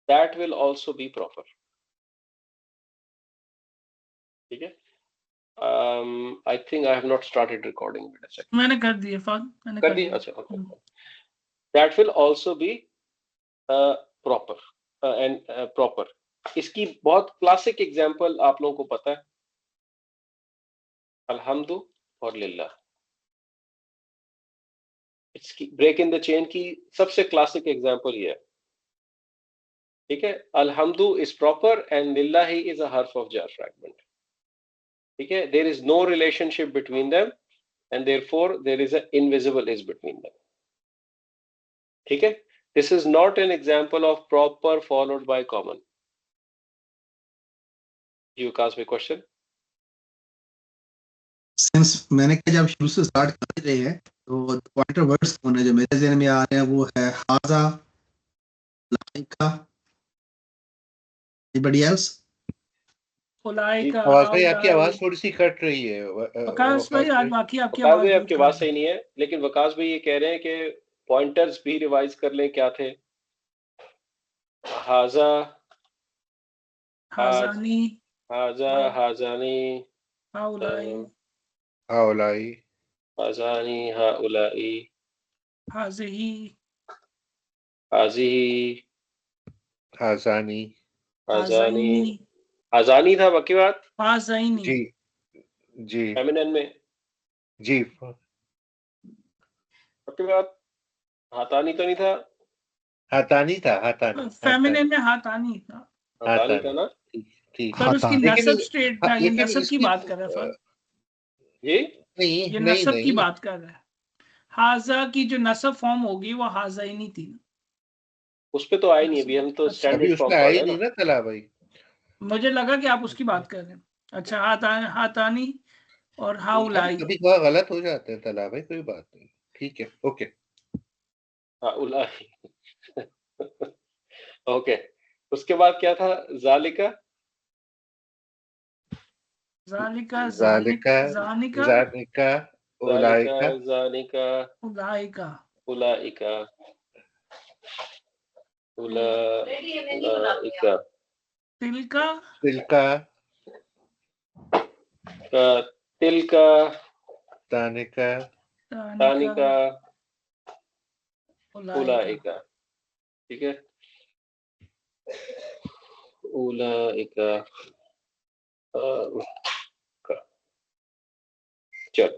that will also be proper. ठीक है? I think I have not started recording. Wait a second. मैंने कर दिया फाद, मैंने कर कर दिया? दिया। अच्छा, okay. That will also be proper and proper. इसकी बहुत क्लासिक एग्जांपल आप लोगों को पता है, अल्हम्दु और लिल्लाह। इसकी ब्रेक इन द चेन की सबसे क्लासिक एग्जांपल ये है, ठीक है? अल्हम्दु इज प्रॉपर एंड लिल्लाही इज अ हर्फ ऑफ जार फ्रैगमेंट, ठीक है? There is no relationship between them and therefore there is an invisible is between them, ठीक है? This is not an example of proper followed by common. You ask me question. Since मैंने कहा जब शुरू से start कर रहे हैं तो पॉइंटर वर्ड्स कौन है जो मेरे ज़हन में आ रहे हैं? वो है हाजा, लाइका, anybody else? उलाइका, आवाज भाई आपकी आवाज थोड़ी सी कट रही है। वकास भाई आज बाकी आपकी वकास आवाज भाई आपकी आवाज सही नहीं है, लेकिन वकास भाई ये कह रहे हैं कि पॉइंटर्स भी रिवाइज कर लें। क्या थे? हाजा, हाजानी, हाजा, हाजानी, हाउलाई, हाउलाई, हाजानी, हाउलाई, हाजिही, हाजिही, हाजानी, हाजानी, हाजानी था बाकी बात। हाजाइनी जी जी फेमिनिन में जी बाकी बात। हातानी तो नहीं था? हातानी था, हातानी, फेमिनिन में हातानी था, हातानी था ना? ठीक। पर उसकी नसब स्ट्रेट था। ये लेकिन नसब की बात कर रहा है जी नहीं ये नहीं नसब की नहीं बात कर रहा है। हाजा की जो नसब फॉर्म होगी वो हाजाइनी थी ना, उस पे तो आई नहीं अभी, हम तो अच्छा। स्टैंडर्ड अभी फॉर्म उसमें पढ़ आई रहे हैं नहीं ना। ना तला भाई। मुझे लगा कि आप उसकी बात कर रहे हैं। अच्छा, हातानी और हाउलाई। कभी कभार गलत हो जाते हैं तला भाई, कोई बात नहीं, ठीक है, ओके। हाउलाई ओके। उसके बाद क्या था? जालिका, जालिका, जालिका, जानिका, जानिका, उलाइका, जानिका, उलाइका, उलाइका, उलाइका, तिलका, तिलका, तिलका, तानिका, तानिका, उलाइका। उलाइका, ठीक है? उलाइका, चल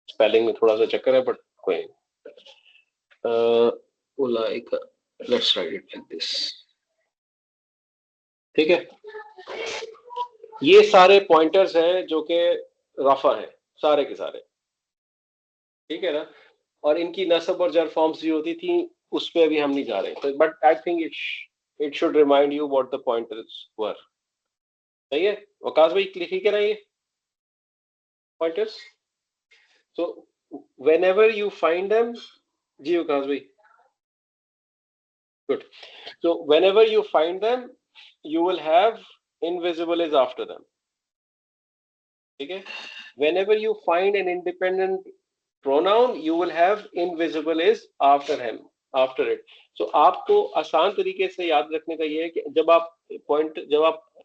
स्पेलिंग में थोड़ा सा चक्कर है बट कोई नहीं। उलाइका, let's write it like this, ठीक है? ये सारे पॉइंटर्स हैं जो कि रफा हैं, सारे के सारे, ठीक है ना? और इनकी नसब और जर फॉर्म्स भी होती थी, उस पे अभी हम नहीं जा रहे, तो but I think it should remind you what the pointers were. सही है वकास भाई? ठीक है ना ये pointers? So whenever you find them, जी वकास भाई, good. So whenever you find them, you will have invisible is after them. ठीक है? Whenever you find an independent pronoun, you will have invisible is after him, after it. So आपको आसान तरीके से याद रखने का ये है कि जब आप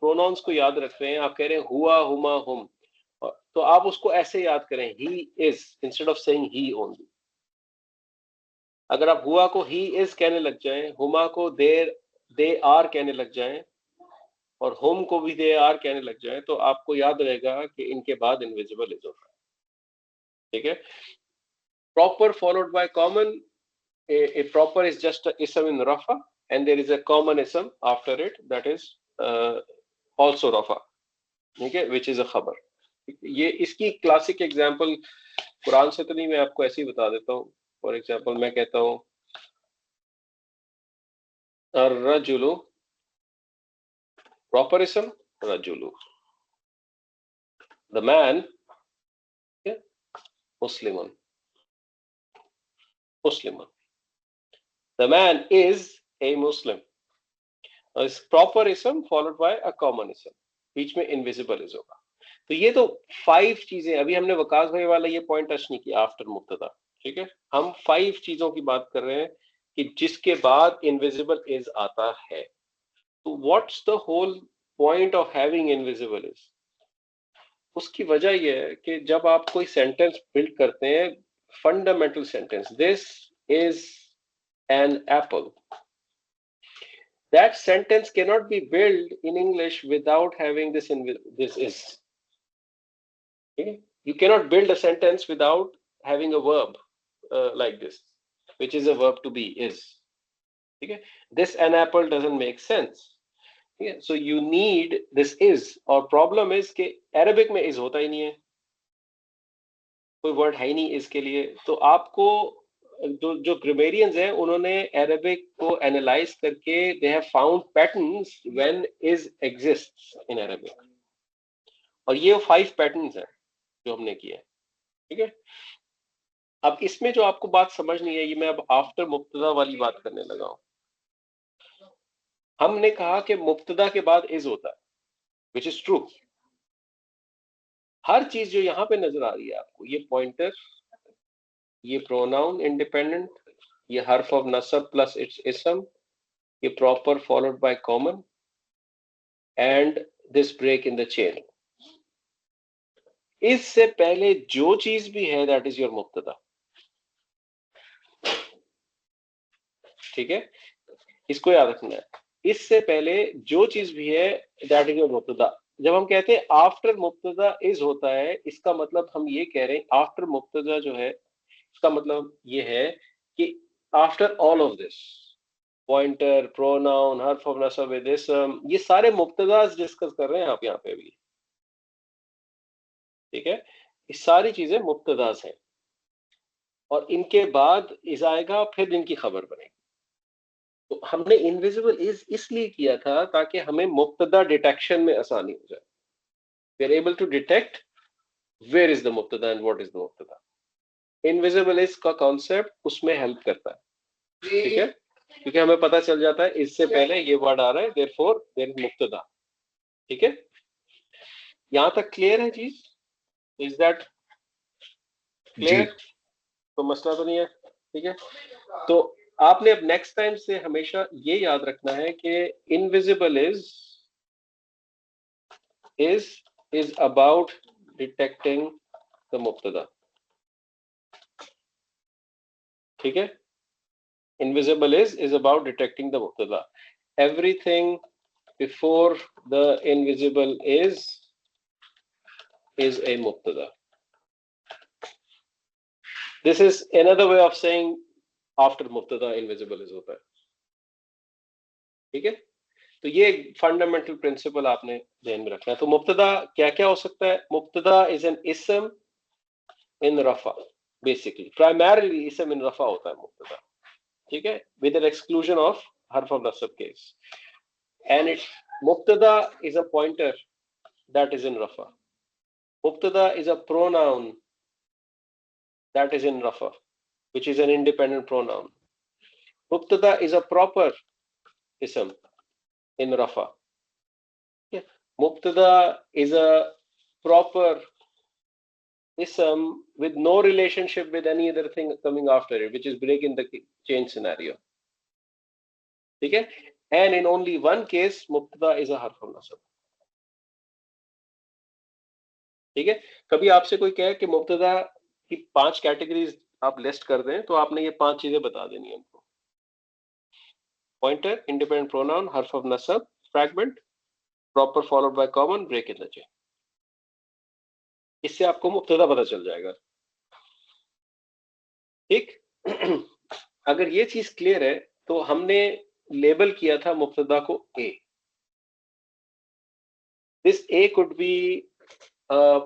pronouns को याद रख रहे हैं, आप कह रहे हैं हुआ, हुमा, हुम, तो आप उसको ऐसे याद करें, he is instead of saying he only. अगर आप हुआ को ही इज कहने लग जाएं, हुमा को दे आर कहने लग जाएं और होम को भी दे आर कहने लग जाएं, तो आपको याद रहेगा कि इनके बाद इनविजिबल इज होगा, ठीक है? Proper followed by common, a proper is just इसम इन रफा and there is a common इसम after it that is also रफा, ठीक है, व्हिच इज अ खबर। ये इसकी क्लासिक एग्जांपल कुरान से तो नहीं, मैं आपको ऐसे ही बता देता हूँ। फॉर एग्जांपल मैं कहता हूँ अर्रजुलु, proper ism rajulu, the man, okay, muslimun, the man is a muslim. Is proper ism followed by a common ism, बीच में invisible is होगा। तो ये तो 5 चीजें, अभी हमने वकास भाई वाला ये पॉइंट टच नहीं किया आफ्टर मुक्तदा, ठीक है? हम 5 चीजों की बात कर रहे हैं कि जिसके बाद इनविजिबल इज आता है। तो what's the whole point of having invisible is? उसकी वजह यह है कि जब आप कोई सेंटेंस बिल्ड करते हैं, fundamental sentence, this is an apple, that sentence cannot be built in English without having this this is. Okay? You cannot build a sentence without having a verb like this, which is a verb to be, is. Okay? This an apple doesn't make sense. Okay? So you need this is, और problem is कि Arabic में is होता ही नहीं है, कोई word है ही नहीं is के लिए। तो आपको जो ग्रामेरियंस हैं उन्होंने अरेबिक को एनालाइज करके they have found patterns when is exists in Arabic, और ये 5 पैटर्न्स हैं जो हमने किए। ठीक है, अब इसमें जो आपको बात समझनी है, ये मैं अब आफ्टर मुब्तदा वाली बात करने लगा हूं। हमने कहा कि मुब्तदा के बाद इज होता है, विच इज ट्रू। हर चीज जो यहां पे नजर आ रही है आपको, ये पॉइंटर, ये प्रोनाउन इंडिपेंडेंट, ये हर्फ ऑफ नसब प्लस इट्स इसम, ये proper followed by common, and this break in the chain. इससे पहले जो चीज भी है दैट इज योर मुब्तदा। ठीक है, इसको याद रखना है। इससे पहले जो चीज भी है दैट इज योर मुब्तदा। जब हम कहते हैं आफ्टर मुब्तदा इज होता है, इसका मतलब हम ये कह रहे हैं आफ्टर मुब्तदा जो है, इसका मतलब ये है कि after all of this, pointer, pronoun, हर्फ ऑफ नसब, इसम, ये सारे मुब्तदास डिस्कस कर रहे हैं आप यहाँ पे भी। ठीक है, ये सारी चीजें मुब्तदास हैं, और इनके बाद इज आएगा, फिर इनकी खबर बनेगी। तो हमने इनविजिबल इज इसलिए किया था ताकि हमें मुब्तदा डिटेक्शन में आसानी हो जाए। We are able to detect where is the मुब्तदा एंड व्हाट इज द मुब्तदा। इनविजिबल इज का कॉन्सेप्ट उसमें हेल्प करता है। ठीक है, क्योंकि हमें पता चल जाता है इससे पहले ये वर्ड आ रहा है, देयरफॉर देयर इज मुब्तदा। ठीक है, यहां तक क्लियर है चीज? Is that clear? तो मसला तो नहीं है। ठीक है, तो आपने अब नेक्स्ट टाइम से हमेशा ये याद रखना है कि invisible is about detecting the मुब्तदा। ठीक है, invisible is about detecting the mubtada. Everything before the invisible is a mubtada. This is another way of saying after mubtada invisible is होता है। ठीक है, तो ये फंडामेंटल प्रिंसिपल आपने ध्यान में रखना है। तो मुब्तदा क्या क्या हो सकता है? मुब्तदा इज एन इसम इन रफा, बेसिकली प्राइमरीली इसम इन रफा होता है मुब्तदा। ठीक है, with an exclusion of harf of nasab case, and it mubtada is a pointer that is in rafa. Mubtada is a pronoun that is in rafa, which is an independent pronoun. Mubtada is a proper ism in rafa. Yeah. Mubtada is a proper ism with no relationship with any other thing coming after it, which is breaking the chain scenario. ठीक है, and in only one case मुब्तदा is a harf of nasab. ठीक है, कभी आपसे कोई कहे कि मुब्तदा की 5 कैटेगरीज आप लिस्ट कर दें, तो आपने ये 5 चीजें बता देनी है उनको। पॉइंटर, इंडिपेंडेंट प्रोनाउन, हर्फ ऑफ नसब, fragment, proper followed by common, break in the chain. इससे आपको मुब्तदा पता चल जाएगा। ठीक अगर ये चीज क्लियर है, तो हमने लेबल किया था मुब्तदा को A. This A could be a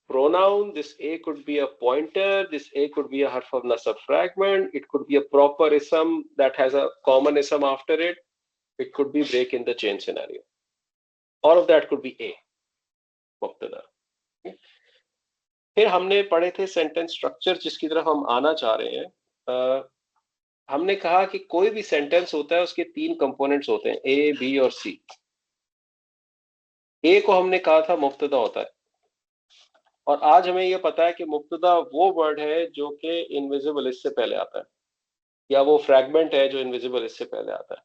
pronoun, this a could be a pointer, this a could be a harf of nasab fragment, it could be a proper ism that has a common ism after it, it could be break in the chain scenario. All of that could be a मुब्तदा। फिर हमने पढ़े थे sentence structure, जिसकी तरफ हम आना चाह रहे हैं। हमने कहा कि कोई भी सेंटेंस होता है उसके 3 कंपोनेंट्स होते हैं, ए, बी और सी। ए को हमने कहा था मुब्तदा होता है, और आज हमें यह पता है कि मुब्तदा वो वर्ड है जो कि इनविजिबल इससे पहले आता है। या वो फ्रैगमेंट है जो इनविजिबल इससे पहले आता है।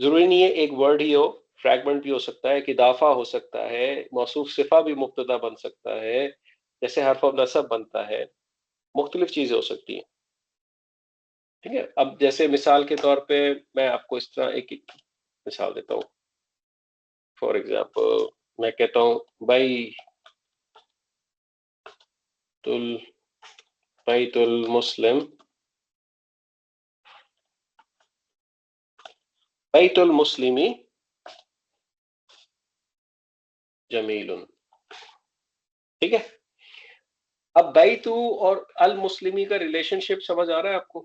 जरूरी नहीं है एक वर्ड ही हो, फ्रैगमेंट भी हो सकता है, एक इदाफा हो सकता है, मौसूफ सिफा भी मुब्तदा बन सकता है, जैसे हर्फ ऑफ नसब बनता है, मुख्तलिफ चीजें हो सकती हैं। ठीक है, अब जैसे मिसाल के तौर पे मैं आपको इस तरह एक मिसाल देता हूँ। फॉर एग्जाम्पल मैं कहता हूँ बैतुल मुस्लिम, बैतुल मुस्लिमी जमीलुन। ठीक है, अब बैतु और अल मुस्लिमी का रिलेशनशिप समझ आ रहा है आपको?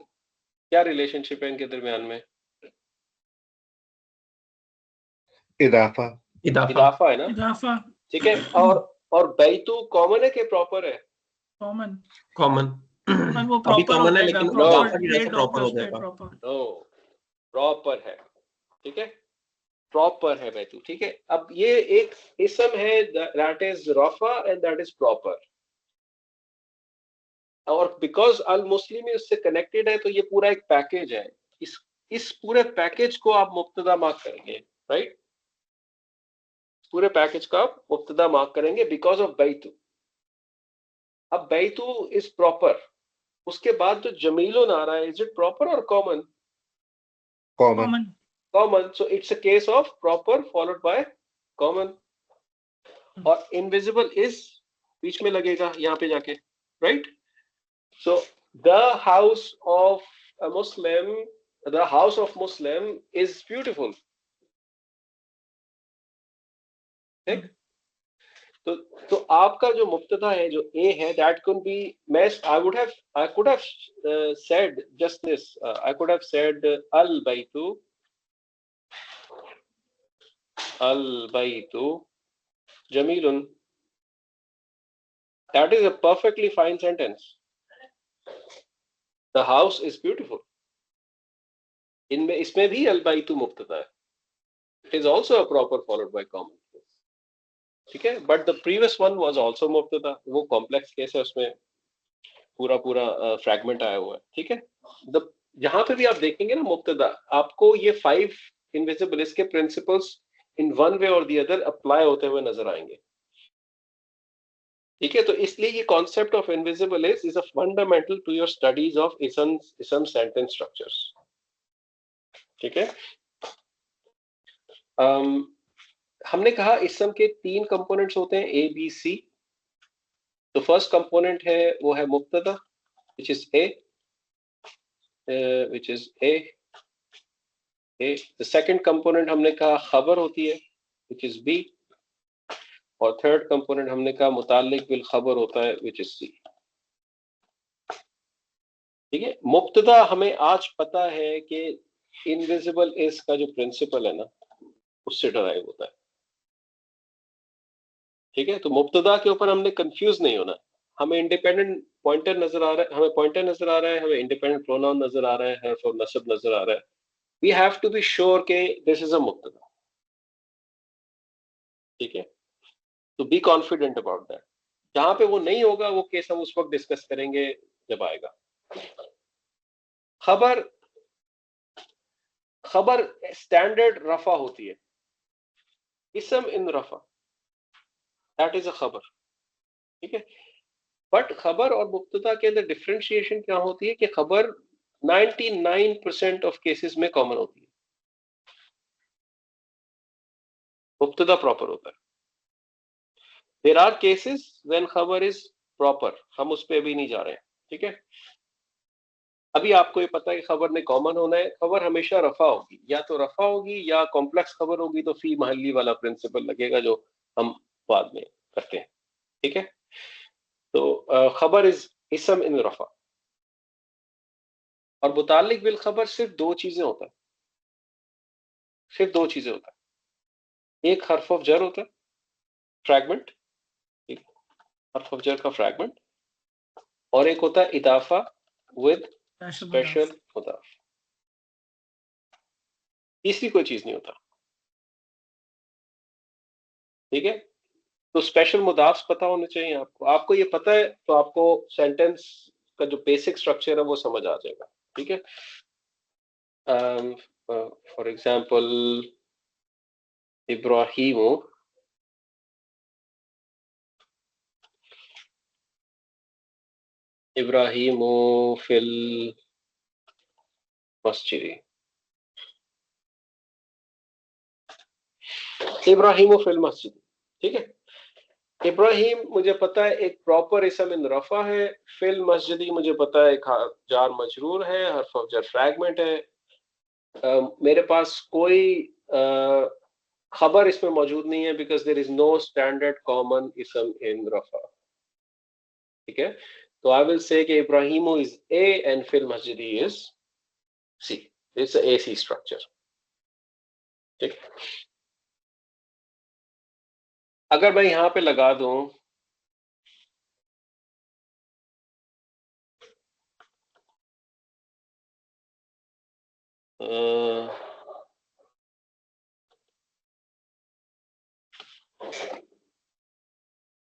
क्या रिलेशनशिप है इनके दरमियान में? इदाफा। इदाफा है ना। इजाफा ठीक है, और बैतु कॉमन है कि प्रॉपर है? कॉमन, कॉमन पर वो अभी प्रॉपर हो कॉमन है, जाएगा, लेकिन No. इजाफा प्रॉपर की वजह से ट्रेड प्रॉपर हो ऑफ जाएगा। प्रॉपर। नो, प्रॉपर है। ठीक है, प्रॉपर है बैतु। ठीक है, अब ये एक इसम है दैट इज रफा एंड दैट इज प्रॉपर, और बिकॉज अल मुस्लिम उससे कनेक्टेड है तो ये पूरा एक पैकेज है। इस पूरे पैकेज को आप मुब्तदा मार्क करेंगे, राइट? पूरे पैकेज का आप मुब्तदा मार्क करेंगे बिकॉज ऑफ बैतु। अब बैतु इज प्रॉपर, उसके बाद जो जमीलुन आ रहा है, इज इट प्रॉपर और common? Common. Common, common, so it's a case of proper followed by common. और इनविजिबल इज बीच में लगेगा यहाँ पे जाके, right? So the house of a Muslim, the house of Muslim is beautiful. ठीक, तो आपका जो मुब्तदा है, जो ए है, दैट कुड बी, मैं I could have said just this, I could have said अल बैतु जमीलुन। That is a perfectly fine sentence. The house is beautiful. इसमें भी अल बैतु मुब्तदा है. It is also a proper followed by common. ठीक है, but the previous one was also मुब्तदा. वो complex case है, उसमें पूरा फ्रैगमेंट आया हुआ है. ठीक है, जहां पे भी आप देखेंगे ना मुब्तदा, आपको ये 5 इनविजिबल के प्रिंसिपल्स इन वन वे और दी अदर अप्लाई होते हुए नजर आएंगे. ठीक है, तो इसलिए ये concept of invisible is a fundamental to your studies of इसम सेंटेंस स्ट्रक्चर्स. ठीक है, हमने कहा इसम के 3 कंपोनेंट्स होते हैं, ए बी सी. तो फर्स्ट कंपोनेंट है वो है मुब्तदा, which is A, the second component हमने कहा खबर होती है, व्हिच इज बी, और थर्ड कंपोनेंट हमने कहा मुताल्लिक बिल खबर होता है, व्हिच इज सी. ठीक है, मुब्तदा हमें आज पता है कि इनविजिबल इज का जो प्रिंसिपल है ना, उससे डराइव होता है. ठीक है, तो मुब्तदा के ऊपर हमने कंफ्यूज नहीं होना. हमें इंडिपेंडेंट पॉइंटर नजर आ रहा है, हमें पॉइंटर नजर आ रहा है, हमें इंडिपेंडेंट प्रोनाउन नजर आ रहा है, हर्फ और नस्ब नजर आ रहा है. We have to be sure के दिस इज अ मुब्तदा. ठीक है, तो बी कॉन्फिडेंट अबाउट दैट. जहां पे वो नहीं होगा, वो केस हम उस वक्त डिस्कस करेंगे जब आएगा. खबर स्टैंडर्ड रफा होती है, इसम इन रफा, दैट इज अ खबर. ठीक है, बट खबर और मुब्तदा के अंदर डिफरेंशिएशन क्या होती है कि खबर 99% ऑफ केसेस में कॉमन होती है, मुब्तदा प्रॉपर होता है. देयर आर केसेस व्हेन खबर इज प्रॉपर, हम उस पर अभी नहीं जा रहे हैं. ठीक है, अभी आपको ये पता है कि खबर ने कॉमन होना है. खबर हमेशा रफा होगी, या तो रफा होगी या कॉम्प्लेक्स खबर होगी, तो फी महल्ली वाला प्रिंसिपल लगेगा जो हम बाद में करते हैं. ठीक है, तो खबर इज इसम इन रफा. और मुताल्लिक बिल खबर सिर्फ 2 चीजें होता है, सिर्फ 2 चीजें होता है. एक हर्फ ऑफ जर होता है, फ्रैगमेंट, एक हर्फ ऑफ जर का फ्रैगमेंट, और एक होता है इदाफा विद स्पेशल मुदाफ. तीसरी कोई चीज नहीं होता. ठीक है, तो स्पेशल मुदाफ पता होने चाहिए आपको. आपको ये पता है तो आपको सेंटेंस का जो बेसिक स्ट्रक्चर है वो समझ आ जाएगा. ठीक है। फॉर एग्जाम्पल इब्राहिमो फिल मस्जिद, इब्राहिमो फिल मस्जिद, ठीक है। इब्राहिम मुझे पता है एक प्रॉपर इसम इन रफा है, फिल मस्जिदी मुझे पता है एक जार मजरूर है, हर्फ ऑफ जर फ्रैगमेंट है। मेरे पास कोई खबर इसमें मौजूद नहीं है, because there is no standard common इसम इन रफा, ठीक है। तो आई विल से कि इब्राहिमो इज ए एंड फिल मस्जिदी is C, it's a C structure, ठीक। अगर मैं यहां पे लगा दूं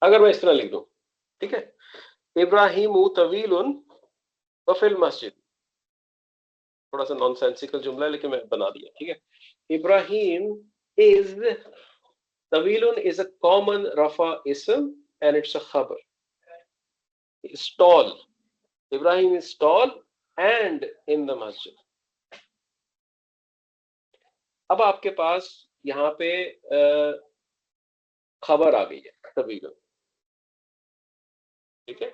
अगर मैं इस तरह लिख दूं, ठीक है, इब्राहिम तवीलुन व फिल मस्जिद, थोड़ा सा नॉनसेंसिकल जुमला है लेकिन मैं बना दिया, ठीक है। इब्राहिम इज तवीलुन इज अ कॉमन रफा इसम एंड इट्स अ खबर। Is tall, Ibrahim is tall and in the masjid। अब आपके पास यहाँ पे खबर आ गई है तवीलुन, ठीक है,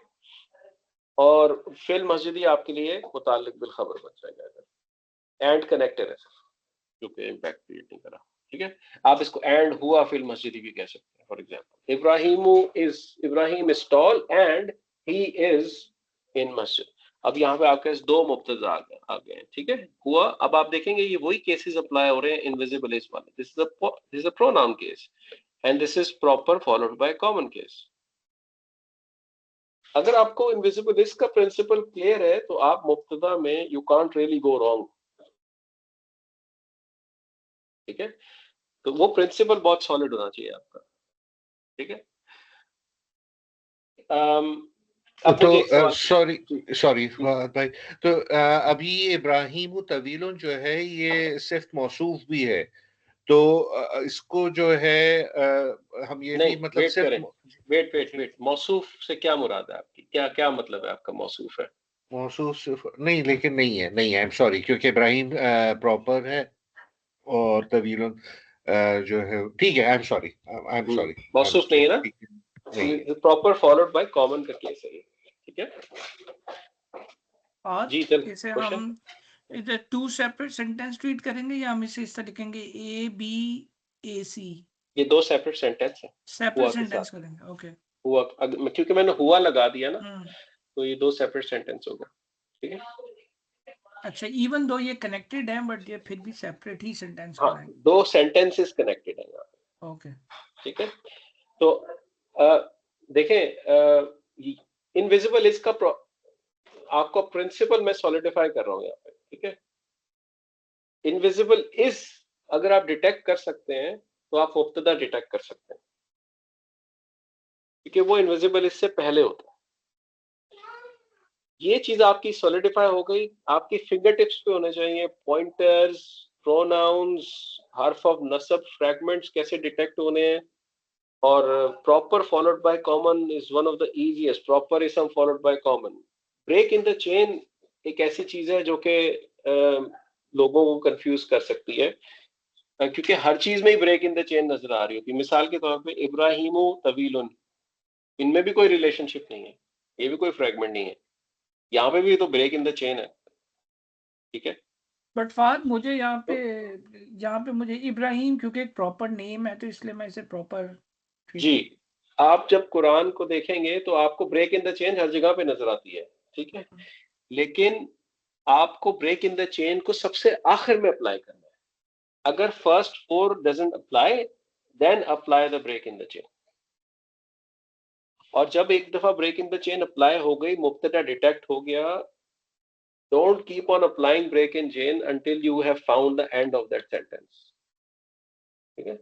और फिल मस्जिदी आपके लिए मुताल्लिक बिल खबर बन जाएगा, एंड कनेक्टेड है जो कि इम्पैक्ट क्रिएट नहीं करा, ठीक है। आप इसको एंड हुआ फिल मस्जिदी भी कह सकते हैं। For example Ibrahim is tall and he is in मस्जिद। अब यहाँ पे आपके पास दो मुब्तदा आ गए हैं, ठीक है, हुआ। अब आप देखेंगे ये वही केसेस अप्लाई हो रहे हैं इनविजिबल इज वाले। This is a pronoun case and this is proper followed by common case. अगर आपको इनविजिबल इज का प्रिंसिपल क्लियर है तो आप मुब्तदा में you can't really go wrong, ठीक है। तो वो प्रिंसिपल बहुत सॉलिड होना चाहिए आपका, ठीक है। अब मुझे एक तो सवाल सॉरी भाई, तो अभी ये इब्राहिम तवीलुन जो है ये सिर्फ मौसूफ भी है, तो इसको जो है हम ये नहीं, भी मतलब वेट करें, सिर्फ वेट, मौसूफ से क्या मुराद है आपकी? क्या क्या मतलब है आपका मौसूफ है? मौसूफ सिर्फ नहीं, लेकिन नहीं है, नहीं है, आई एम सॉरी, क्योंकि इब्राहिम प्रॉपर है और तवीलुन जो है, ठीक है, आई एम सॉरी, मौसूफ नहीं है ना, नहीं है। प्रॉपर फॉलोड बाय कॉमन का केस है ये, ठीक है। और जी चल, इसे क्वेश्चन। हम इधर टू सेपरेट सेंटेंस ट्रीट करेंगे या हम इसे इस तरह लिखेंगे ए बी ए सी, ये दो सेपरेट सेंटेंस है सेपरेट हुआ के सेंटेंस साथ। करेंगे, ओके। हुआ क्योंकि मैंने हुआ लगा दिया ना, हम्म, तो ये दो सेपरेट सेंटेंस हो गए, ठीक है। अच्छा, इवन दो ये कनेक्टेड है बट ये फिर भी सेपरेट ही सेंटेंस हाँ, कराएंगे, दो सेंटेंसेस कनेक्टेड है यहाँ पे, ओके। ठीक है। तो देखें, इनविजिबल इसका आपको प्रिंसिपल मैं सॉलिडिफाई कर रहा हूँ यहाँ पे, ठीक है। इनविजिबल इज अगर आप डिटेक्ट कर सकते हैं तो आप मुब्तदा डिटेक्ट कर सकते हैं, क्योंकि वो इनविजिबल इससे पहले होता है। ये चीज आपकी सॉलिडिफाई हो गई, आपकी फिंगर टिप्स पे होने चाहिए पॉइंटर्स, प्रोनाउंस, हर्फ ऑफ नसब, फ्रैगमेंट्स कैसे डिटेक्ट होने हैं, और proper followed by common is one of the easiest, proper इसम followed by common. Break in the chain एक ऐसी चीज है जो कि लोगों को कंफ्यूज कर सकती है, क्योंकि हर चीज में ही ब्रेक इन द चेन नजर आ रही होती है। मिसाल के तौर पे इब्राहिमो तवीलुन, इनमें भी कोई रिलेशनशिप नहीं है, ये भी कोई फ्रेगमेंट नहीं है, यहाँ पे भी तो ब्रेक इन द चेन है, ठीक है। बट फाद मुझे यहाँ पे मुझे इब्राहिम क्योंकि एक प्रॉपर नेम है तो इसलिए मैं इसे प्रॉपर जी, आप जब कुरान को देखेंगे तो आपको ब्रेक इन द चेन हर जगह पे नजर आती है, ठीक है, लेकिन आपको ब्रेक इन द चेन को सबसे आखिर में अप्लाई करना है। अगर first four doesn't apply, then apply the break in the chain. और जब एक दफा break in the chain apply हो गई, मुब्तदा डिटेक्ट हो गया, don't keep on applying break in chain until you have found the end of that sentence, ठीक है।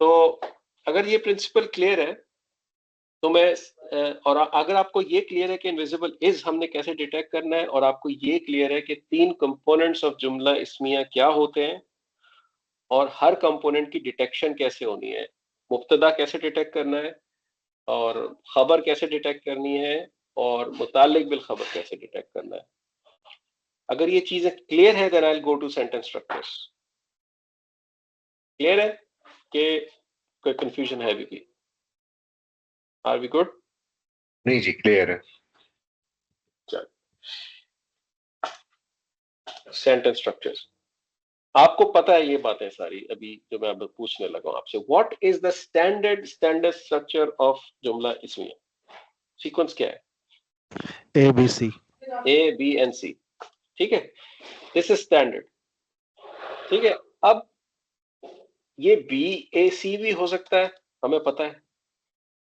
तो अगर ये प्रिंसिपल क्लियर है तो मैं और अगर आपको ये क्लियर है कि इनविजिबल इज हमने कैसे डिटेक्ट करना है, और आपको ये क्लियर है कि 3 कंपोनेंट्स ऑफ जुमला इस्मिया क्या होते हैं और हर कंपोनेंट की डिटेक्शन कैसे होनी है, मुब्तदा कैसे डिटेक्ट करना है, और खबर कैसे डिटेक्ट करनी है, और मुतालिक बिल खबर कैसे डिटेक्ट करना है, अगर ये चीजें क्लियर है, then I will go to sentence structures. Clear है कि कोई कंफ्यूजन है भी? Are we good? नहीं जी, क्लियर है। सेंटेंस स्ट्रक्चर्स आपको पता है ये बातें सारी, अभी जो मैं अब पूछने लगा हूं आपसे, what is the standard structure of जुमला इस्मिया? सीक्वेंस क्या है? ABC. ए बी एंड सी, ठीक है, दिस इज स्टैंडर्ड। ठीक है, अब ये बी ए सी भी हो सकता है, हमें पता है,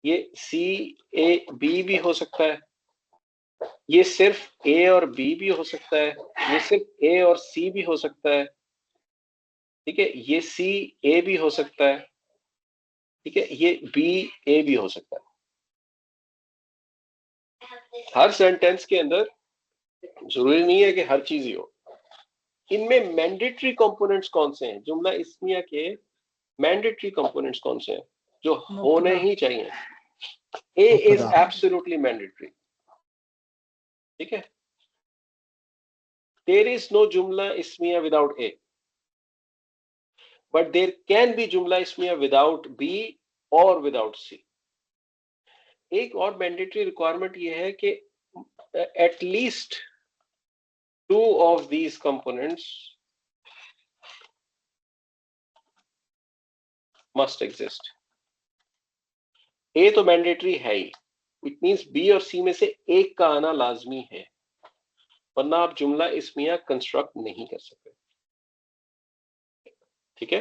ये सी ए बी भी हो सकता है, ये सिर्फ ए और बी भी हो सकता है, ये सिर्फ ए और सी भी हो सकता है, ठीक है, ये सी ए भी हो सकता है, ठीक है, ये बी ए भी हो सकता है। हर सेंटेंस के अंदर जरूरी नहीं है कि हर चीज ही हो। इनमें मैंडेटरी कंपोनेंट्स कौन से हैं? जुमला इस्मिया के मैंडेटरी कंपोनेंट्स कौन से हैं जो होने ही चाहिए? ए इज मुब्तदा। एब्सोल्युटली मैंडेटरी, ठीक है, देयर इज नो जुमला इस्मिया without A, but there can be जुमला इस्मिया without B और without C। एक और मैंडेटरी रिक्वायरमेंट ये है कि at least 2 of these components must exist। A तो मैंडेटरी है ही, इट मींस B और C में से एक का आना लाजमी है, वरना आप जुमला इस्मिया कंस्ट्रक्ट नहीं कर सकते। ठीक है,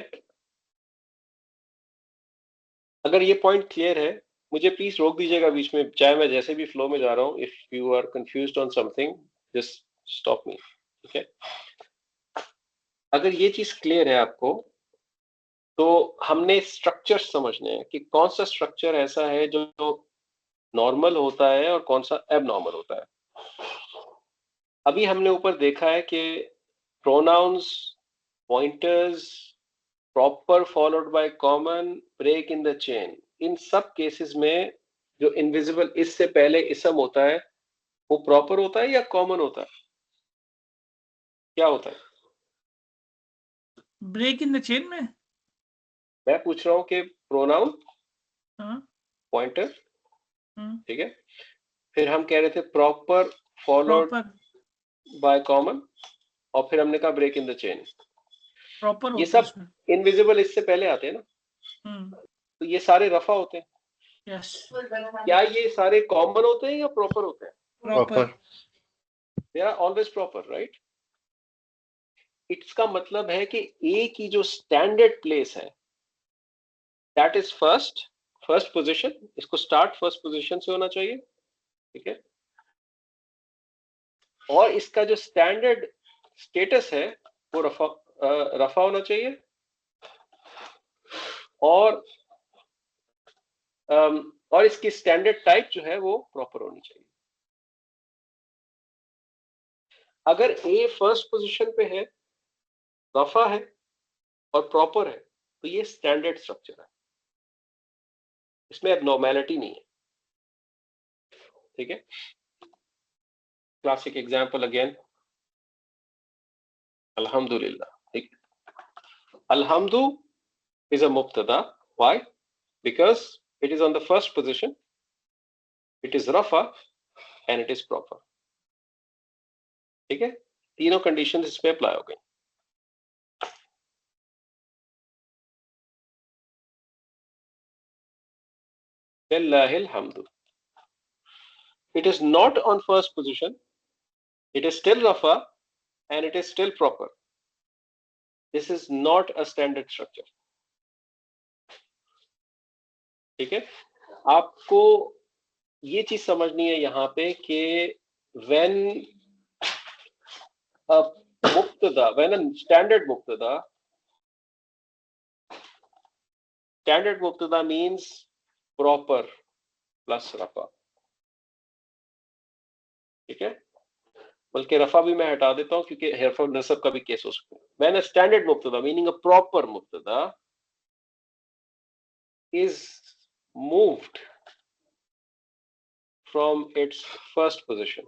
अगर ये पॉइंट क्लियर है मुझे प्लीज रोक दीजिएगा बीच में, चाहे मैं जैसे भी फ्लो में जा रहा हूं। If you are confused on something just stop me, ठीक है। अगर ये चीज क्लियर है आपको, तो हमने स्ट्रक्चर समझने हैं कि कौन सा स्ट्रक्चर ऐसा है जो नॉर्मल होता है और कौन सा एबनॉर्मल होता है। अभी हमने ऊपर देखा है कि pronouns, pointers, proper followed by common, break in the chain, इन सब केसेस में जो इनविजिबल इससे पहले इसम होता है वो प्रॉपर होता है या कॉमन होता है? क्या होता है? ब्रेक इन द चेन में मैं पूछ रहा हूं कि प्रोनाउन, हाँ पॉइंटर, हम्म, ठीक है, फिर हम कह रहे थे proper followed proper by common, और फिर हमने कहा break in the chain. Proper ये होता है सब इसमें। इनविजिबल इससे पहले आते हैं ना, तो ये सारे रफा होते हैं। यस, क्या ये सारे कॉमन होते हैं या प्रॉपर होते हैं? Proper. They are always proper, right. इसका मतलब है कि ए की जो स्टैंडर्ड प्लेस है दैट इज फर्स्ट पोजीशन, इसको स्टार्ट फर्स्ट पोजीशन से होना चाहिए, ठीक है, और इसका जो स्टैंडर्ड स्टेटस है वो रफा होना चाहिए, और और इसकी स्टैंडर्ड टाइप जो है वो प्रॉपर होनी चाहिए। अगर ए फर्स्ट पोजीशन पे है, रफा है और प्रॉपर है, तो ये स्टैंडर्ड स्ट्रक्चर है, इसमें एबनॉर्मैलिटी नहीं है, ठीक है। क्लासिक एग्जांपल अगेन, अल्हम्दुलिल्लाह, ठीक, अल्हम्दु is a mubtada. Why? Because it is on the first position, it is rafa and it is proper। ठीक है, तीनों कंडीशंस इसमें अप्लाई हो गई। लिल्लाहिल हम्दु, it is not on first position, it is still rafa and it is still proper। This is not a standard structure, ठीक है। आपको ये चीज समझनी है यहाँ पे कि when a mubtada, when a standard mubtada means proper plus रफा, ठीक है। बल्कि रफा भी मैं हटा देता हूं क्योंकि हरफ नसब का भी केस हो सकता है। व्हेन अ स्टैंडर्ड मुब्तदा मीनिंग अ प्रॉपर मुब्तदा is moved from its first position,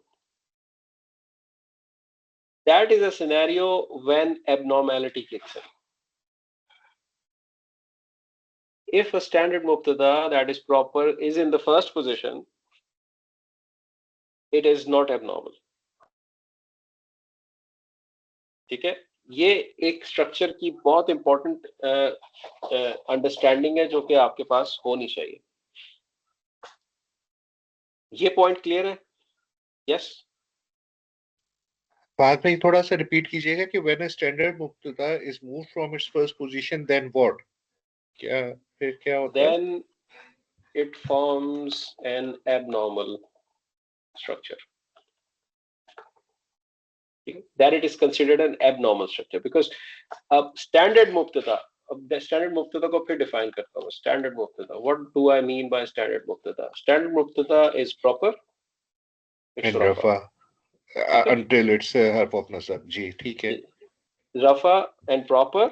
that is a scenario when abnormality kicks in. If a standard mubtada that is proper is in the first position, it is not abnormal. ठीक है, ये एक structure की बहुत important understanding है जो कि आपके पास होनी चाहिए। ये पॉइंट क्लियर है? यस। बात भाई थोड़ा सा रिपीट कीजिएगा कि व्हेन अ स्टैंडर्ड मुब्तदा is move from its first position then what, क्या फिर क्या होता है? Then it forms an abnormal structure. Then it is considered an abnormal structure because standard mubtada, the standard mubtada को फिर define करता हूँ। Standard mubtada, what do I mean by standard mubtada? Standard mubtada is proper, it's And rafa, rafa until it's harf of nasab. जी ठीक है, rafa and proper,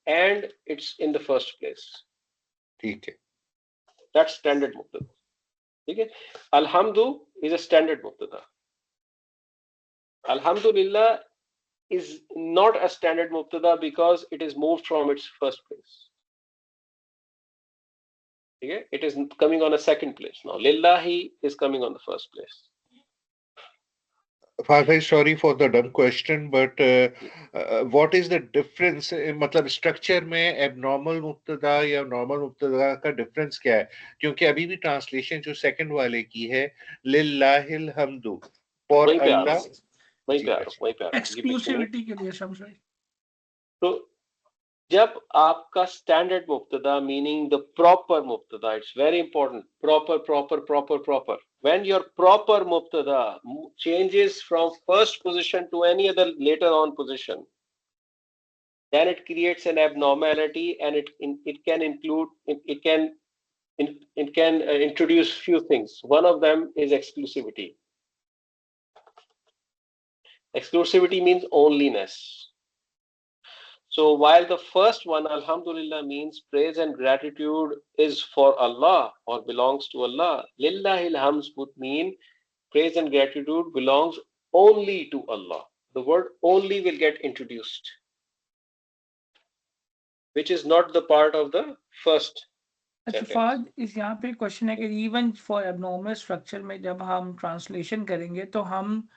and it's in the first place. ठीक है, That's standard mubtada. ठीक है। Alhamdu is a standard mubtada. Alhamdulillah is not a standard mubtada because it is moved from its first place. Okay? It is coming on a second place now. Lillahi is coming on the first place. Father, sorry for the dumb question, but what is the difference? मतलब structure में abnormal मुब्तदा या normal मुब्तदा का difference क्या है? क्योंकि अभी भी translation जो सेकंड वाले की है लिल्लाहिल हम्दु फॉर वहीं पे आ रहा अल्लाह, हूँ, वहीं पे आ रहा हूँ, वहीं पे आ रहा हूँ। एक्सक्लूसिविटी के लिए शम्स भाई। तो जब आपका स्टैंडर्ड मुब्तदा मीनिंग द प्रॉपर मुब्तदा, it's very important, proper proper proper proper, when your proper mubtada changes from first position to any other later on position, then it creates an abnormality, and it can include it can introduce few things. One of them is exclusivity. Exclusivity means onlyness. So while the first one, Alhamdulillah, means praise and gratitude is for Allah or belongs to Allah, Lillahil Hamd would mean praise and gratitude belongs only to Allah. The word only will get introduced, which is not the part of the first अच्छा sentence. Fahd, इस यहाँ पे question है कि even for abnormal structure में जब हम translation करेंगे तो हम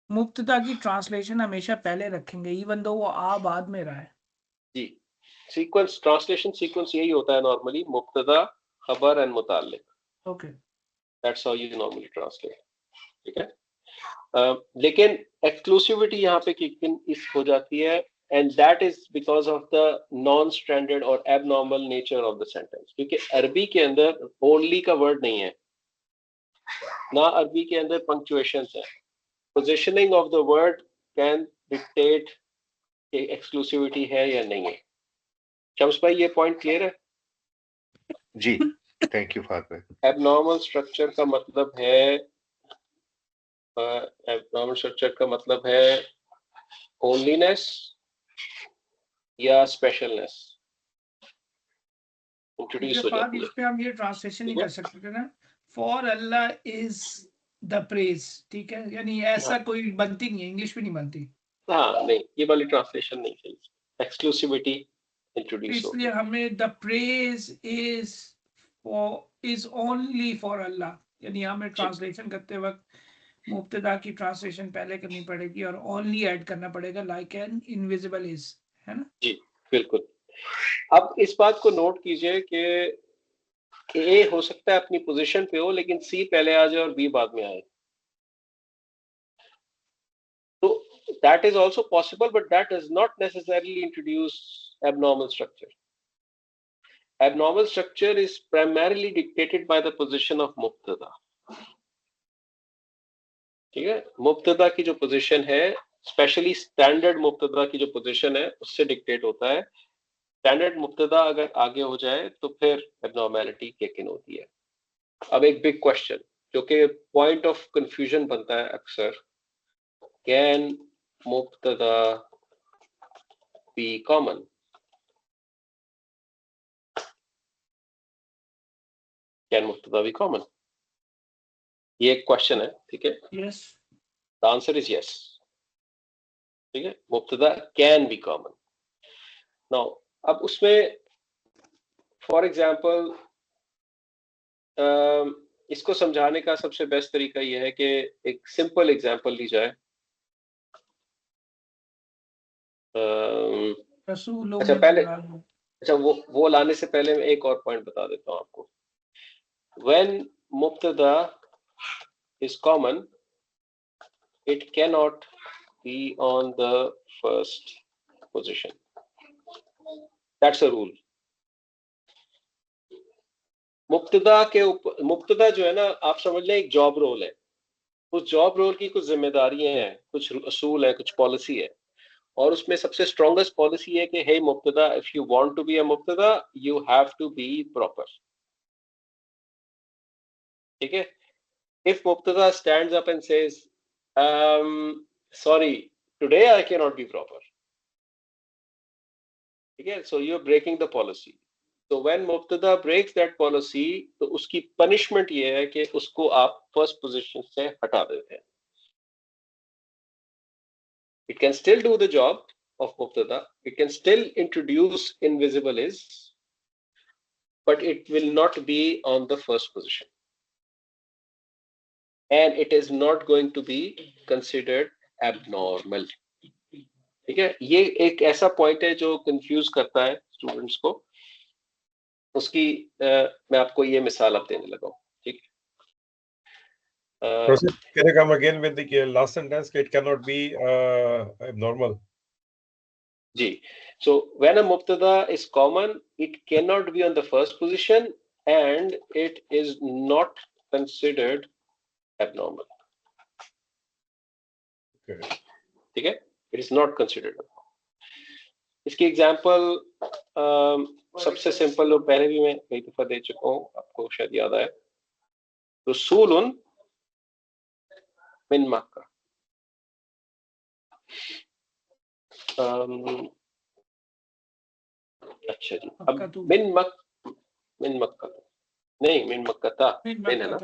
मुब्तदा की ट्रांसलेशन हमेशा पहले रखेंगे इवन दो वो आ बाद में रहा है। जी, सीक्वेंस, ट्रांसलेशन सीक्वेंस यही होता है नॉर्मली, मुब्तदा, खबर एंड मुताल्लिक। Okay, that's how you normally translate, ठीक है। लेकिन एक्सक्लूसिविटी यहाँ पे किक इन इस हो जाती है, and that is because of the non standard और abnormal nature of the sentence. क्योंकि अरबी के अंदर ओनली का वर्ड नहीं है, ना अरबी के अंदर पंक्चुएशंस है। Positioning of the word can dictate कि एक्सक्लूसिविटी है या नहीं है। शम्स भाई, ये पॉइंट क्लियर है? जी thank you father. Abnormal structure का मतलब है, एबनॉर्मल स्ट्रक्चर का मतलब है ओनलीनेस या स्पेशलनेस इंट्रोड्यूस हो जाती है। इस पे हम ये ट्रांसलेशन नहीं कर सकते थे ना, for Allah is the praise, ठीक है, यानी ऐसा कोई बनती नहीं है, इंग्लिश में नहीं बनती। हाँ नहीं, ये वाली ट्रांसलेशन नहीं सही, एक्सक्लूसिविटी इंट्रोड्यूस हो। इसलिए हमें the praise is only for Allah, यानी हमें ट्रांसलेशन करते वक्त मुब्तदा की ट्रांसलेशन पहले करनी पड़ेगी और ओनली ऐड करना पड़ेगा, लाइक एन इनविजिबल इज, है ना? जी बिल्कुल। अब इस बात को नोट कीजिए कि ए हो सकता है अपनी पोजीशन पे हो लेकिन सी पहले आ जाए और बी बाद में आए, तो that is also possible, but that does not necessarily introduce abnormal structure. Abnormal structure is primarily dictated by the position of mubtada. ठीक है, मुब्तदा की जो पोजीशन है, स्पेशली स्टैंडर्ड मुब्तदा की जो पोजीशन है उससे डिक्टेट होता है। स्टैंडर्ड मुब्तदा अगर आगे हो जाए तो फिर एबनॉर्मैलिटी किक इन होती है। अब एक बिग क्वेश्चन जो कि पॉइंट ऑफ कंफ्यूजन बनता है अक्सर, कैन मुब्तदा बी कॉमन? कैन मुब्तदा बी कॉमन? ये एक क्वेश्चन है, ठीक है। Yes, the answer is yes, ठीक है। मुब्तदा कैन बी कॉमन। नाउ अब उसमें फॉर एग्जांपल इसको समझाने का सबसे बेस्ट तरीका यह है कि एक सिंपल एग्जांपल ली जाए। रसूलों अच्छा में पहले, बुला अच्छा वो लाने से पहले मैं एक और पॉइंट बता देता हूं आपको। When mubtada is common, it cannot be on the first position. That's a rule. मुब्तदा के ऊपर, मुब्तदा जो है ना, आप समझ लें एक जॉब रोल है। उस जॉब रोल की कुछ जिम्मेदारियां हैं, कुछ असूल है, कुछ पॉलिसी है, और उसमें सबसे स्ट्रॉन्गेस्ट पॉलिसी है कि हे मुब्तदा, if you want to be a मुब्तदा you have to be proper, ठीक है। If Mubtada stands up and says, sorry, today I cannot be proper. Okay, so you're breaking the policy. So when Mubtada breaks that policy, तो उसकी punishment ये है कि उसको आप first position से हटा देते हैं. It can still do the job of Mubtada. It can still introduce invisible is, but it will not be on the first position. And it is not going to be considered abnormal. ठीक है, ये एक ऐसा point है जो confuse करता है students को। उसकी मैं आपको ये मिसाल अब देने लगा हूं, ठीक है। Proceed. Can you come again with the last sentence? It cannot be abnormal. Ji, so when a mubtada is common, it cannot be on the first position and it is not considered abnormal. Okay. ठीक है, it is not considered abnormal. इसकी example सबसे simple और पहले भी मैं कई दफा दे चुका हूं, आपको शायद याद आए। रसूलुन मिन मक्का। अच्छा जी, अब मिन मक्का नहीं, मिन मक्का था, मिन है ना,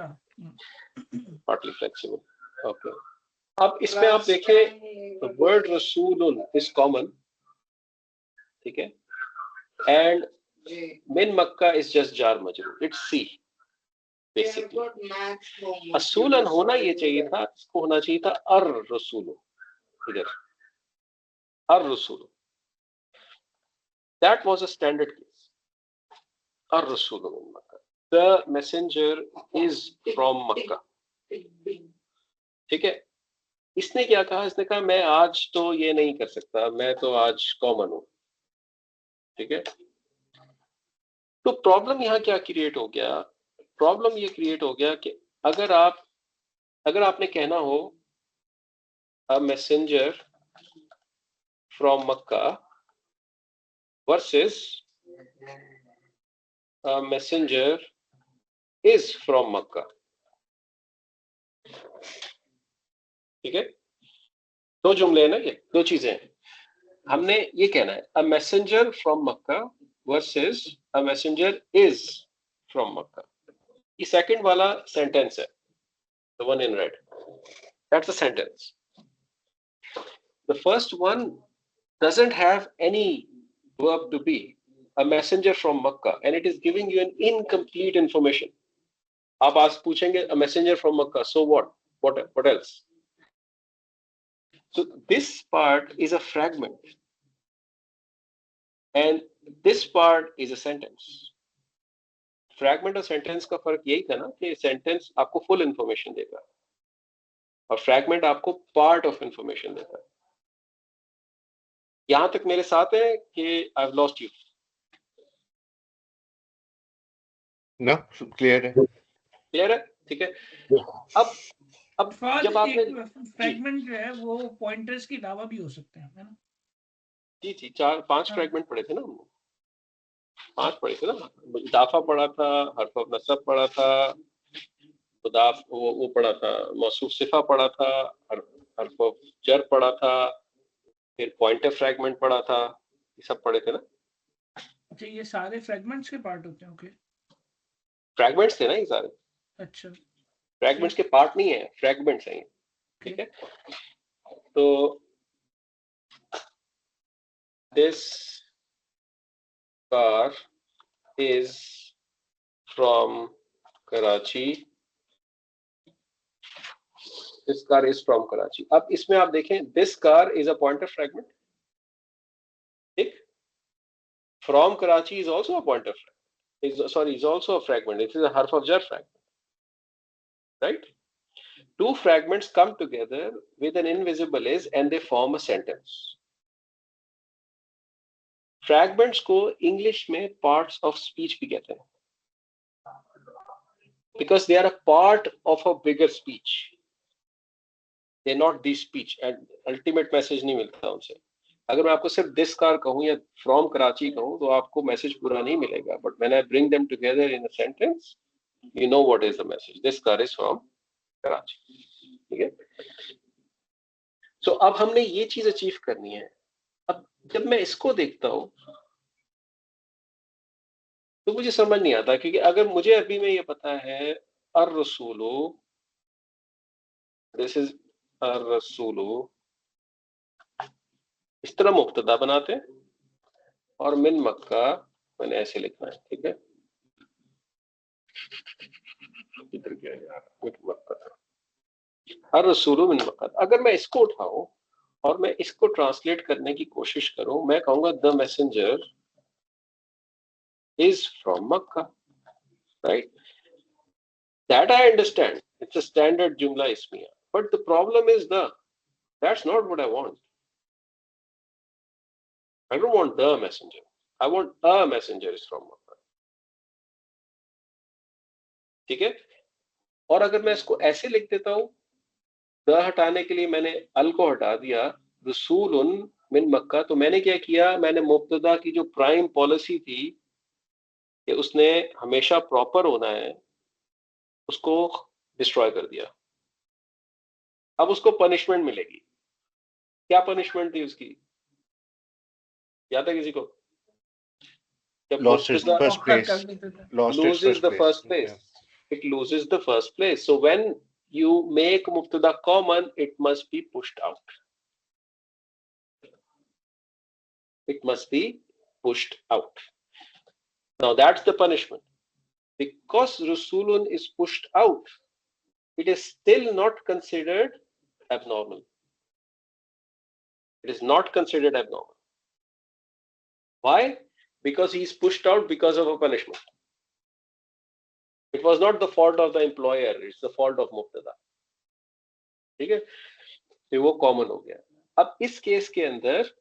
पार्टली फ्लेक्सिबल। ओके, अब इसमें आप देखें वर्ड रसूलुन इज कॉमन, ठीक है, एंड मिन मक्का इज जस्ट जार मजरूर, इट्स सी बेसिकली। असूलन होना ये चाहिए था, इसको होना चाहिए था अर रसूलु, इधर अर रसूलु, that was a standard case. Ar Rasul min Makkah, the messenger is from Makkah, ठीक है। इसने क्या कहा, इसने कहा मैं आज तो ये नहीं कर सकता, मैं तो आज कॉमन हूं, ठीक है। तो प्रॉब्लम यहाँ क्या क्रिएट हो गया, प्रॉब्लम ये क्रिएट हो गया कि अगर आपने कहना हो a messenger from Mecca versus a messenger is from Makkah, ठीक है। दो जुमले हैं ना, ये दो चीजें हैं। हमने ये कहना है a messenger from Makkah versus a messenger is from Makkah। ये सेकंड वाला सेंटेंस है, the one in red, that's a sentence. The first one doesn't have any verb to be, a messenger from Makkah, and it is giving you an incomplete information. आप आज पूछेंगे a messenger from Makkah, so what else? So this part is a fragment and this part is a sentence. Fragment और sentence का फर्क यही था ना कि सेंटेंस आपको फुल इंफॉर्मेशन देगा और फ्रैगमेंट आपको पार्ट ऑफ इंफॉर्मेशन देता है। यहां तक मेरे साथ है कि आई हैव लॉस्ट यू? ना, क्लियर है, क्लियर है, ठीक है। अब जब आपने फ्रैगमेंट जो है वो पॉइंटर्स के अलावा भी हो सकते हैं, है ना? जी 4-5 फ्रैगमेंट पढ़े थे ना हमने, 5 पढ़े थे ना। इजाफा पढ़ा था, हर्फ ऑफ नसब पढ़ा था, मुदाफ वो पढ़ा था, मौसूफ सिफा पढ़ा था, हर्फ ऑफ जर पढ़ा था, फिर पॉइंटर फ्रैगमेंट पढ़ा था, ये सब पढ़े थे ना। अच्छा, ये सारे फ्रैगमेंट्स के पार्ट होते हैं? ओके, फ्रैगमेंट्स थे ना ये सारे, अच्छा। फ्रैगमेंट्स के पार्ट नहीं है, फ्रैगमेंट्स हैं ये, ठीक है। तो this car is from Karachi, this car is from Karachi. अब इसमें आप देखें, this car is a pointer fragment, ठीक। From Karachi is also a pointer is also a fragment. It is a harf of jar fragment, right? Two fragments come together with an invisible is and they form a sentence. Fragments को English में parts of speech भी कहते हैं, because they are a part of a bigger speech. They're not the speech, and ultimate message नहीं मिलता उनसे। अगर मैं आपको सिर्फ दिस कार कहूँ या फ्रॉम कराची कहूँ तो आपको मैसेज पूरा नहीं मिलेगा, but when I bring them together in a sentence, you know what is the message. This car is from Karachi, ठीक है। सो अब हमने ये चीज अचीव करनी है। अब जब मैं इसको देखता हूं तो मुझे समझ नहीं आता, क्योंकि अगर मुझे अरबी में ये पता है अर रसूलो, दिस इज अर रसूलो, इस तरह मुब्तदा बनाते हैं, और मिन मक्का मैंने ऐसे लिखना है, ठीक है। इधर क्या है यार, मिन मक्का था, अर रसूलो मिन मक्का। अगर मैं इसको उठाऊं और मैं इसको ट्रांसलेट करने की कोशिश करूं, मैं कहूंगा the messenger is from Makkah, right? That I understand. It's a standard Jumla Ismiya. But the problem is that's not what I want. I don't want the messenger. I want a messenger is from Makkah. ठीक है? और अगर मैं इसको ऐसे लिख देता हूं, द हटाने के लिए मैंने अल को हटा दिया, रसूलुन मिन मक्का, तो मैंने क्या किया, मैंने मुब्तदा की जो प्राइम पॉलिसी थी कि उसने हमेशा प्रॉपर होना है, उसको डिस्ट्रॉय कर दिया। अब उसको पनिशमेंट मिलेगी। क्या पनिशमेंट थी उसकी, याद है किसी को? Lost its first place. Lost its loses the first first place. Yeah. It loses the first place. So when you make mubtada common, it must be pushed out. It must be pushed out. Now that's the punishment. Because Rasulun is pushed out, it is still not considered abnormal. It is not considered abnormal. Why? Because he is pushed out because of a punishment. It was not the fault of the employer, it's the fault of mubtada. ठीक है, तो वो common हो गया। अब इस case के अंदर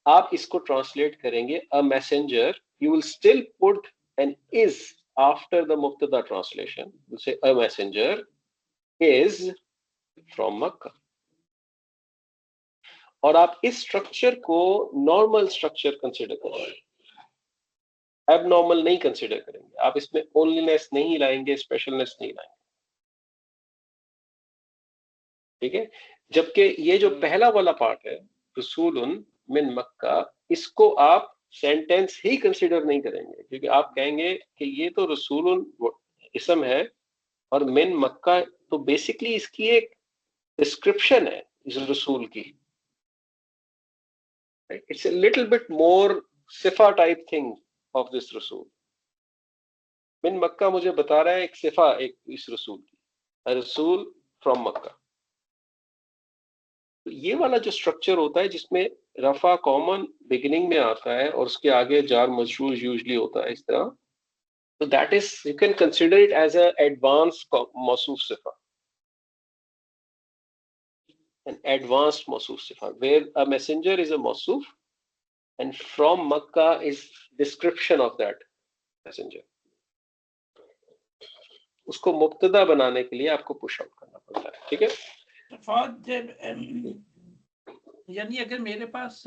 आप इसको ट्रांसलेट करेंगे, a messenger, you will still put an is after the मुब्तदा translation, say a messenger is from Makkah. और आप इस स्ट्रक्चर को नॉर्मल स्ट्रक्चर कंसिडर करेंगे, एबनॉर्मल नहीं कंसिडर करेंगे। आप इसमें ओनलीनेस नहीं लाएंगे, स्पेशलनेस नहीं लाएंगे, ठीक है। जबकि ये जो पहला वाला पार्ट है, रसूलुन मिन मक्का, इसको आप सेंटेंस ही कंसिडर नहीं करेंगे, क्योंकि आप कहेंगे कि ये तो रसूलुन इसम है और मिन मक्का तो बेसिकली इसकी एक डिस्क्रिप्शन है इस रसूल की। It's a little bit more सिफा टाइप थिंग ऑफ दिस रसूल। मिन मक्का मुझे बता रहा है एक सिफा, एक इस रसूल की, रसूल फ्रॉम मक्का। तो ये वाला जो स्ट्रक्चर होता है जिसमें रफा कॉमन बिगिनिंग में आता है और उसके आगे जार मजरूर यूजुअली होता है इस तरह, तो that is, you can consider it as a advance मौसूफ सिफा, an advanced मौसूफ सिफा, where a messenger is a मौसूफ and from Makkah is description of that messenger. उसको मुब्तदा बनाने के लिए आपको पुश आउट करना पड़ता है, ठीक है। यानी अगर मेरे पास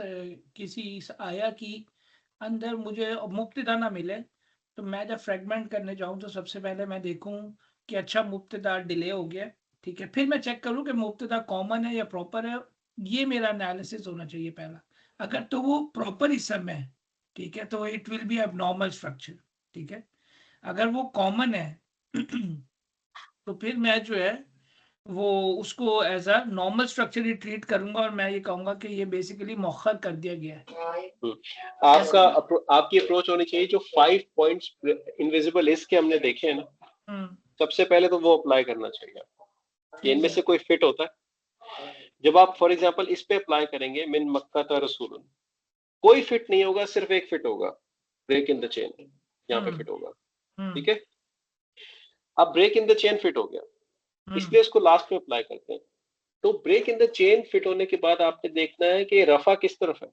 किसी इस आया की अंदर मुझे मुब्तदा ना मिले, तो मैं जब फ्रेगमेंट करने जाऊं तो सबसे पहले मैं देखूं कि अच्छा मुब्तदा डिले हो गया, ठीक है, फिर मैं चेक करूं कि मुब्तदा कॉमन है या प्रॉपर है। ये मेरा एनालिसिस होना चाहिए पहला। अगर तो वो प्रॉपर इसम है, ठीक है, तो it will be abnormal structure, ठीक है। अगर वो कॉमन है तो फिर मैं जो है वो उसको एज अ नॉर्मल स्ट्रक्चर ही ट्रीट करूंगा, और मैं ये कहूंगा कि ये बेसिकली मौखर कर दिया गया है। आपकी अप्रोच होनी चाहिए जो 5 पॉइंट्स इनविजिबल इज के हमने देखे हैं ना, सबसे पहले तो वो अप्लाई करना चाहिए आपको कि इनमें से कोई फिट होता है। जब आप फॉर एग्जांपल इस पे अप्लाई करेंगे मिन मक्का ता रसूलन, कोई फिट नहीं होगा, सिर्फ एक फिट होगा, ब्रेक इन द चेन, यहाँ पे फिट होगा, ठीक है। अब break in the chain fit हो गया, इसलिए इसको लास्ट में अप्लाई करते हैं। तो break in the chain fit होने के बाद आपने देखना है कि रफा किस तरफ है,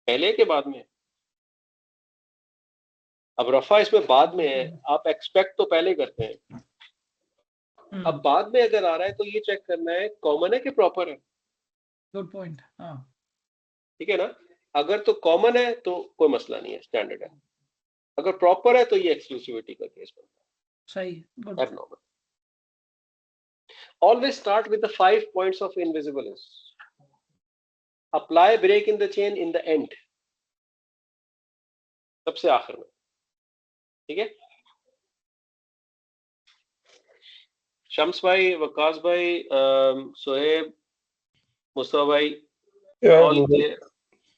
पहले के बाद में है। अब रफा इसमें बाद में है, आप एक्सपेक्ट तो पहले करते हैं, अब बाद में अगर आ रहा है तो ये चेक करना है कॉमन है कि प्रॉपर है। गुड पॉइंट, हाँ ठीक है ना। अगर तो कॉमन है तो कोई मसला नहीं है, स्टैंडर्ड है। अगर प्रॉपर है तो ये एक्सक्लूसिविटी का केस बनता है, सही, good. Abnormal. Always start with the 5 points of invisibleness. Apply break in the chain in the end, सबसे आखिर में, ठीक है। शम्स भाई, वकास भाई, सोहेब, मुस्तफा भाई, all clear?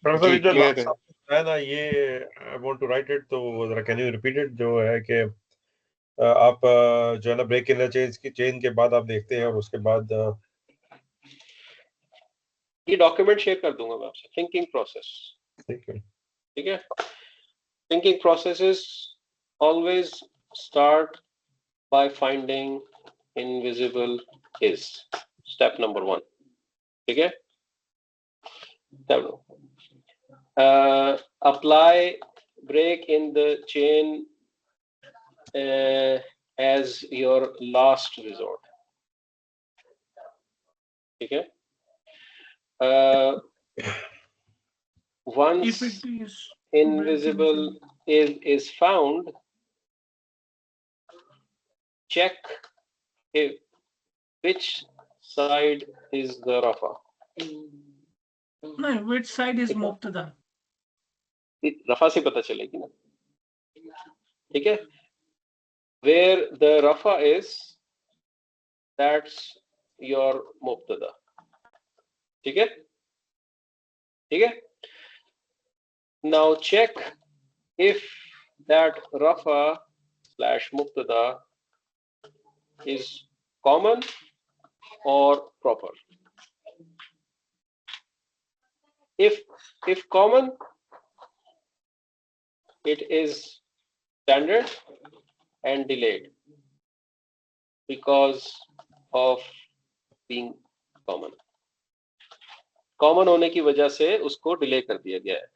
प्रोफेसर जी, जो clear लास्ट है ना, ये I want to write it, तो जरा कैन यू रिपीट इट, जो है कि आप जो है ना ब्रेक इन द चेन के बाद आप देखते हैं और उसके बाद ये डॉक्यूमेंट शेयर कर दूंगा मैं आपसे, थिंकिंग प्रोसेस, ठीक है। ठीक है। Thinking processes always start by finding invisible is step number 1, ठीक है। step apply break in the chain as your last resort, ठीक है। once If it is invisible is found, check if which side is the rafa. no, which side is मुब्तदा? रफा से पता चलेगी ना, ठीक है। where the rafa is, that's your mubtada, ठीक है, ठीक है। now check if that rafa slash mubtada is common or proper. If common, it is standard and delayed because of being common. Common होने की वजह से उसको डिले कर दिया गया है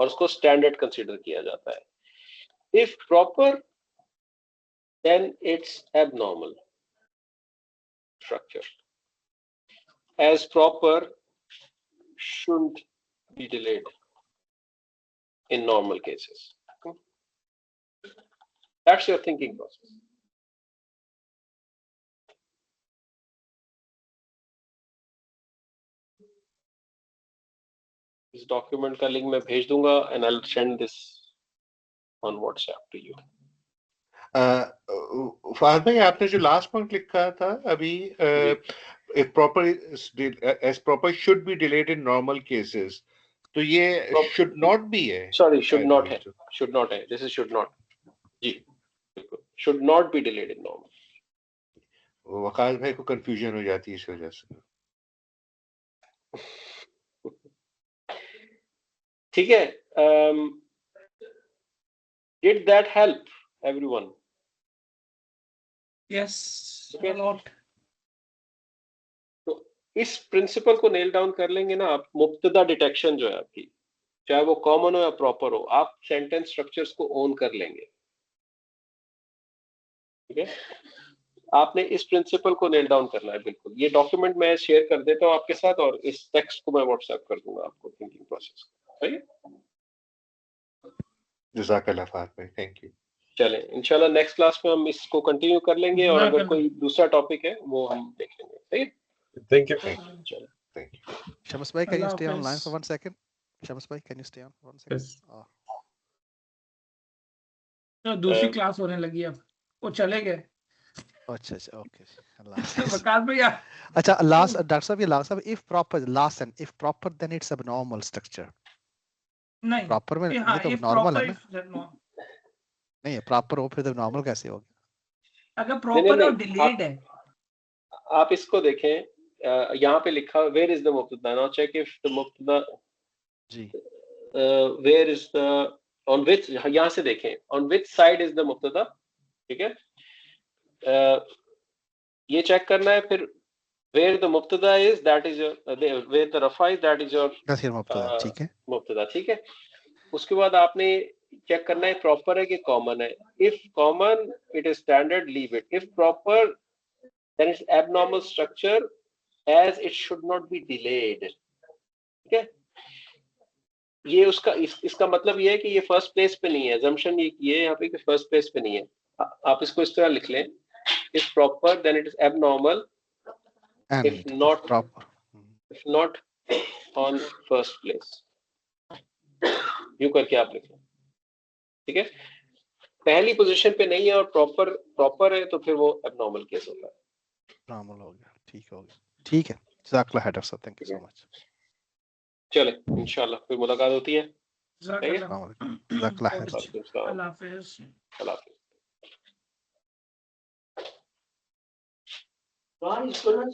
और उसको स्टैंडर्ड कंसीडर किया जाता है। If proper, then it's abnormal structure, as proper shouldn't be delayed in normal cases. That's your thinking process. इस डॉक्यूमेंट का लिंक मैं भेज दूंगा and I'll send this on WhatsApp to you. Fahad भाई, आपने जो लास्ट पॉइंट लिखा था अभी, if proper as proper should be delayed in normal cases, तो ये should not be है। Sorry, should not है, should not है, this is should not, ji, should not be delayed in normal. Waqas भाई को कंफ्यूजन हो जाती है इस वजह से। ठीक है। Did that help everyone? Yes, Okay. a lot. तो इस प्रिंसिपल को नेल डाउन कर लेंगे ना आप, मुब्तदा डिटेक्शन जो है आपकी, चाहे वो कॉमन हो या प्रॉपर हो, आप सेंटेंस स्ट्रक्चर्स को ओन कर लेंगे, ठीक है। आपने इस प्रिंसिपल को नेल डाउन करना है बिल्कुल। ये डॉक्यूमेंट मैं शेयर कर देता हूँ आपके साथ, और इस टेक्स्ट को मैं व्हाट्सएप कर दूंगा आपको, थिंकिंग प्रोसेस, सही है। जज़ाकल्लाह फहद भाई, थैंक यू। चले इंशाल्लाह नेक्स्ट क्लास में हम इसको कंटिन्यू कर लेंगे, और अगर जज़ाकल्लाह। कोई दूसरा टॉपिक है वो हम देख लेंगे। ठीक Thank you. है, चलो। Shams bhai, can you Allah stay online Hafiz. for 1 second? Shams bhai, can you stay on for 1 second? Yes. तो दूसरी अ, क्लास होने लगी अब, वो चले गए। अच्छा अच्छा, okay. Allah Hafiz. वकास भैया अच्छा, last Dr. Saab, ये last साहब, if proper, last and if proper, then it's abnormal structure. नहीं Proper में हाँ, ये तो if normal है proper, ना? if not, नहीं है proper हो फिर तो normal कैसे होगा? अगर नहीं, प्रॉपर और नहीं, डिलेड है, आप इसको देखें, यहाँ पे लिखा वेयर इज द मुब्तदा, नाउ चेक इफ द मुब्तदा जी where is the on which, यहाँ से देखें on which side is the मुब्तदा, ठीक है। ये चेक करना है, फिर वेयर द मुब्तदा is that is your, where the रफा is that is your that's your मुब्तदा, ठीक है? मुब्तदा, ठीक है। उसके बाद आपने चेक करना है प्रॉपर है कि कॉमन है। If common it is standard, leave it. If proper then it's abnormal structure as it should not be delayed, ठीक है। ये उसका इसका मतलब ये है कि ये फर्स्ट प्लेस पे नहीं है, assumption ये की है यहाँ पे कि फर्स्ट प्लेस पे नहीं है। आप इसको इस तरह लिख लें, if proper then it is abnormal, And if not proper. on first place, यूं करके आप लिखें, ठीक है। पहली पोजीशन पे नहीं है और प्रॉपर है तो फिर वो abnormal केस होता है। Normal हो गया, ठीक हो गया, ठीक है। जज़ाकल्लाह खैर डॉक्टर साहब, थैंक यू सो मच। चले इंशाल्लाह फिर मुलाकात होती है। जज़ाकल्लाह। अस्सलाम वालेकुम, जज़ाकल्लाह खैर। बहुत अच्छी। अल्लाह हाफिज। अल्लाह हाफिज़। इसको ना